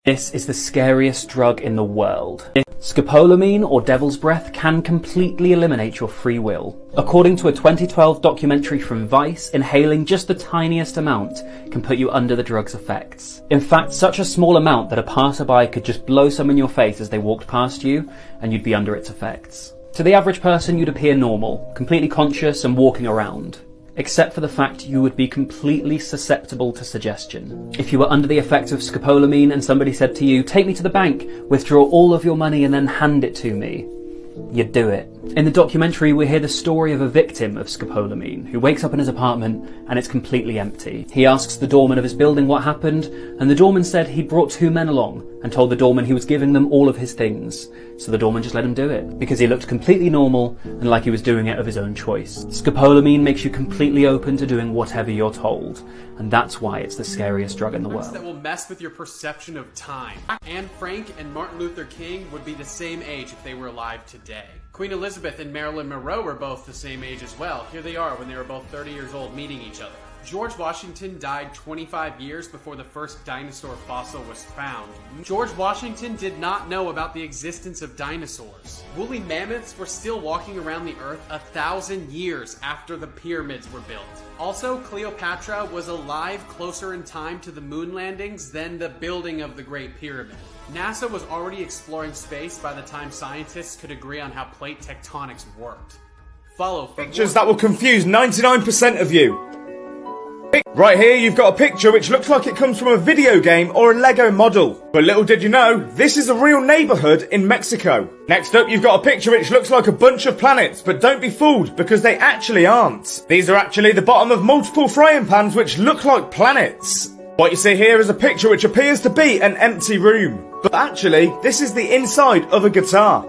This is the scariest drug in the world. Scopolamine, or devil's breath, can completely eliminate your free will. According to a 2012 documentary from Vice, inhaling just the tiniest amount can put you under the drug's effects. In fact, such a small amount that a passerby could just blow some in your face as they walked past you, and you'd be under its effects. To the average person, you'd appear normal, completely conscious and walking around. Except for the fact you would be completely susceptible to suggestion. If you were under the effect of scopolamine and somebody said to you, "Take me to the bank, withdraw all of your money and then hand it to me," you'd do it. In the documentary, we hear the story of a victim of scopolamine who wakes up in his apartment and it's completely empty. He asks the doorman of his building what happened, and the doorman said he'd brought two men along and told the doorman he was giving them all of his things. So the doorman just let him do it, because he looked completely normal and like he was doing it of his own choice. Scopolamine makes you completely open to doing whatever you're told, and that's why it's the scariest drug in the world. That will mess with your perception of time. Anne Frank and Martin Luther King would be the same age if they were alive today. Queen Elizabeth and Marilyn Monroe were both the same age as well. Here they are when they were both 30 years old meeting each other. George Washington died 25 years before the first dinosaur fossil was found. George Washington did not know about the existence of dinosaurs. Woolly mammoths were still walking around the earth 1,000 years after the pyramids were built. Also, Cleopatra was alive closer in time to the moon landings than the building of the Great Pyramid. NASA was already exploring space by the time scientists could agree on how plate tectonics worked. Follow for pictures that will confuse 99% of you. Right here you've got a picture which looks like it comes from a video game or a Lego model. But little did you know, this is a real neighborhood in Mexico. Next up you've got a picture which looks like a bunch of planets, but don't be fooled because they actually aren't. These are actually the bottom of multiple frying pans which look like planets. What you see here is a picture which appears to be an empty room. But actually, this is the inside of a guitar.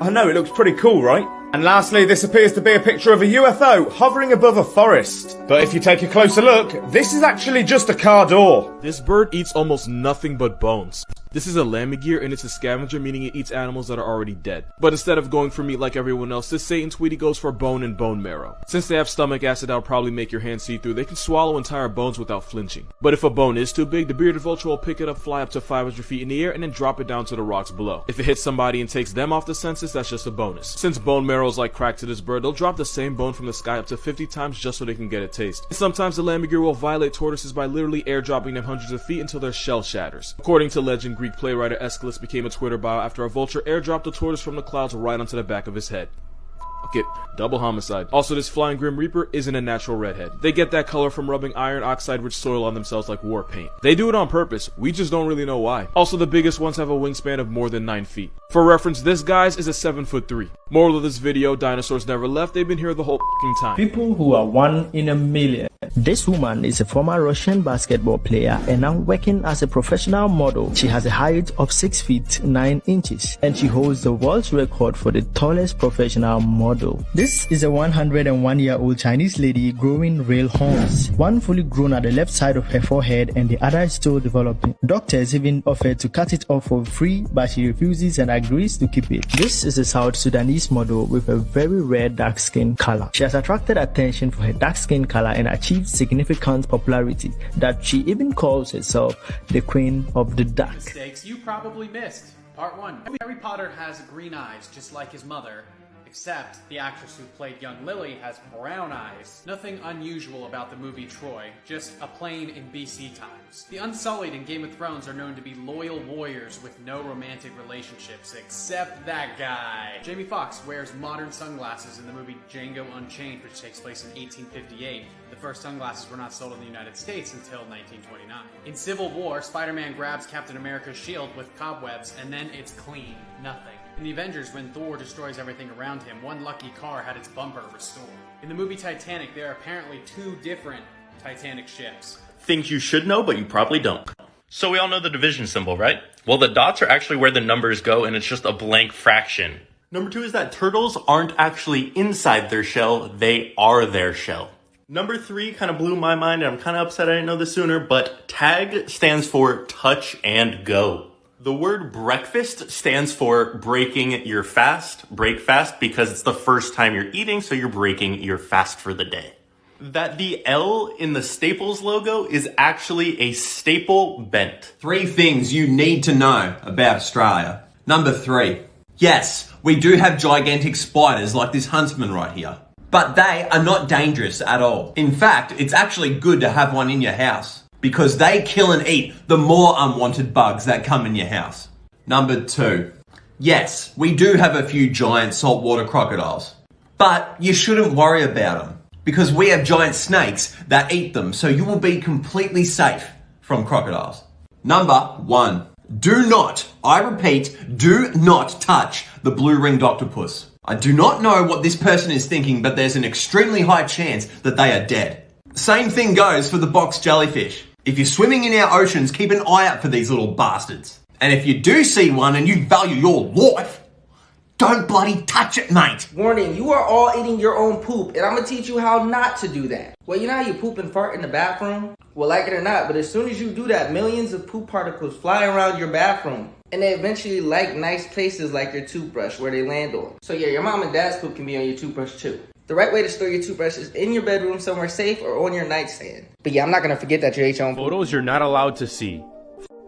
I know, it looks pretty cool, right? And lastly, this appears to be a picture of a UFO hovering above a forest. But if you take a closer look, this is actually just a car door. This bird eats almost nothing but bones. This is a lammergeier and it's a scavenger, meaning it eats animals that are already dead. But instead of going for meat like everyone else, this Satan Tweety goes for bone and bone marrow. Since they have stomach acid that'll probably make your hands see-through, they can swallow entire bones without flinching. But if a bone is too big, the bearded vulture will pick it up, fly up to 500 feet in the air, and then drop it down to the rocks below. If it hits somebody and takes them off the census, that's just a bonus. Since bone marrow is like crack to this bird, they'll drop the same bone from the sky up to 50 times just so they can get a taste. And sometimes the lammergeier will violate tortoises by literally airdropping them hundreds of feet until their shell shatters. According to legend, Greek playwright Aeschylus became a Twitter bio after a vulture airdropped a tortoise from the clouds right onto the back of his head. Okay, double homicide. Also, this flying Grim Reaper isn't a natural redhead. They get that color from rubbing iron oxide-rich soil on themselves like war paint. They do it on purpose, we just don't really know why. Also, the biggest ones have a wingspan of more than 9 feet. For reference, this guy's is a 7'3". Moral of this video, dinosaurs never left, they've been here the whole f***ing time. People who are 1 in a million. This woman is a former Russian basketball player and now working as a professional model. She has a height of 6 feet 9 inches and she holds the world's record for the tallest professional model. This is a 101-year-old Chinese lady growing real horns. One fully grown at the left side of her forehead and the other is still developing. Doctors even offered to cut it off for free, but she refuses and agrees to keep it. This is a South Sudanese model with a very rare dark skin color. She has attracted attention for her dark skin color and achieved significant popularity that she even calls herself the Queen of the Dark. Mistakes you probably missed. Part 1. Harry Potter has green eyes just like his mother, except the actress who played young Lily has brown eyes. Nothing unusual about the movie Troy, just a plane in BC times. The Unsullied in Game of Thrones are known to be loyal warriors with no romantic relationships, except that guy. Jamie Foxx wears modern sunglasses in the movie Django Unchained, which takes place in 1858. The first sunglasses were not sold in the United States until 1929. In Civil War, Spider-Man grabs Captain America's shield with cobwebs, and then it's clean. Nothing. In the Avengers, when Thor destroys everything around him, one lucky car had its bumper restored. In the movie Titanic, there are apparently 2 different Titanic ships. Things you should know, but you probably don't. So we all know the division symbol, right? Well, the dots are actually where the numbers go, and it's just a blank fraction. Number 2 is that turtles aren't actually inside their shell, they are their shell. Number 3 kind of blew my mind, and I'm kind of upset I didn't know this sooner, but TAG stands for touch and go. The word breakfast stands for breaking your fast, break fast, because it's the first time you're eating, so you're breaking your fast for the day. that the L in the Staples logo is actually a staple bent. 3 things you need to know about Australia. Number 3. Yes, we do have gigantic spiders like this huntsman right here. But they are not dangerous at all. In fact, it's actually good to have one in your house because they kill and eat the more unwanted bugs that come in your house. Number 2. Yes, we do have a few giant saltwater crocodiles, but you shouldn't worry about them because we have giant snakes that eat them, so you will be completely safe from crocodiles. Number 1. Do not, I repeat, do not touch the blue-ringed octopus. I do not know what this person is thinking, but there's an extremely high chance that they are dead. Same thing goes for the box jellyfish. If you're swimming in our oceans, keep an eye out for these little bastards. And if you do see one and you value your life, don't bloody touch it, mate. Warning, you are all eating your own poop, and I'm gonna teach you how not to do that. Well, you know how you poop and fart in the bathroom? Well, like it or not, but as soon as you do that, millions of poop particles fly around your bathroom. And they eventually like nice places like your toothbrush where they land on. So yeah, your mom and dad's poop can be on your toothbrush too. The right way to store your toothbrush is in your bedroom somewhere safe or on your nightstand. But yeah, I'm not gonna forget that you ate your own poop. Photos you're not allowed to see.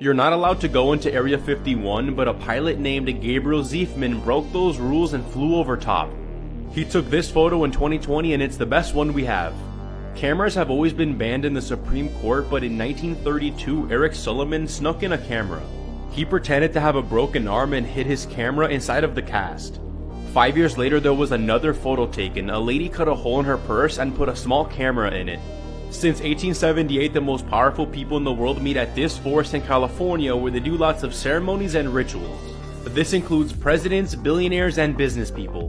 You're not allowed to go into Area 51, but a pilot named Gabriel Ziefman broke those rules and flew over top. He took this photo in 2020 and it's the best one we have. Cameras have always been banned in the Supreme Court, but in 1932, Eric Sullivan snuck in a camera. He pretended to have a broken arm and hid his camera inside of the cast. 5 years later, there was another photo taken. A lady cut a hole in her purse and put a small camera in it. Since 1878, the most powerful people in the world meet at this forest in California where they do lots of ceremonies and rituals. This includes presidents, billionaires, and business people.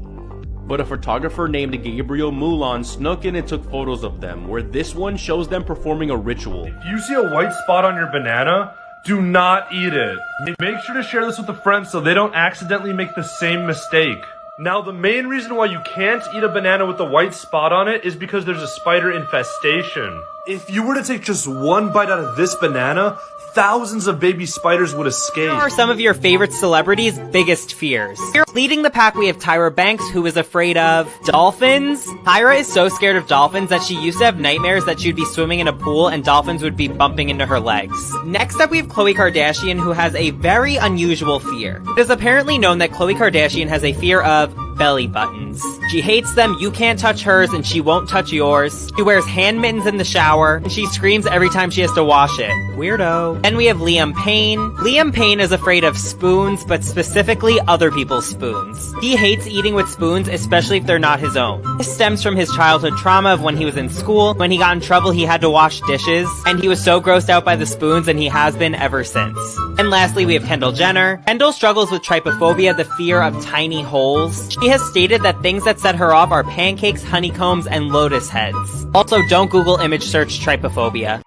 But a photographer named Gabriel Moulon snuck in and took photos of them, where this one shows them performing a ritual. If you see a white spot on your banana, do not eat it. Make sure to share this with a friend so they don't accidentally make the same mistake. Now, the main reason why you can't eat a banana with a white spot on it is because there's a spider infestation. If you were to take just one bite out of this banana, thousands of baby spiders would escape. Here are some of your favorite celebrities' biggest fears. Leading the pack, we have Tyra Banks, who is afraid of dolphins. Tyra is so scared of dolphins that she used to have nightmares that she'd be swimming in a pool and dolphins would be bumping into her legs. Next up, we have Khloe Kardashian, who has a very unusual fear. It is apparently known that Khloe Kardashian has a fear of belly buttons. She hates them, you can't touch hers, and she won't touch yours. She wears hand mittens in the shower, and she screams every time she has to wash it. Weirdo. Then we have Liam Payne. Liam Payne is afraid of spoons, but specifically other people's spoons. He hates eating with spoons, especially if they're not his own. This stems from his childhood trauma of when he was in school. When he got in trouble, he had to wash dishes, and he was so grossed out by the spoons, and he has been ever since. And lastly, we have Kendall Jenner. Kendall struggles with trypophobia, the fear of tiny holes. She has stated that things that set her off are pancakes, honeycombs, and lotus heads. Also, don't Google image search trypophobia.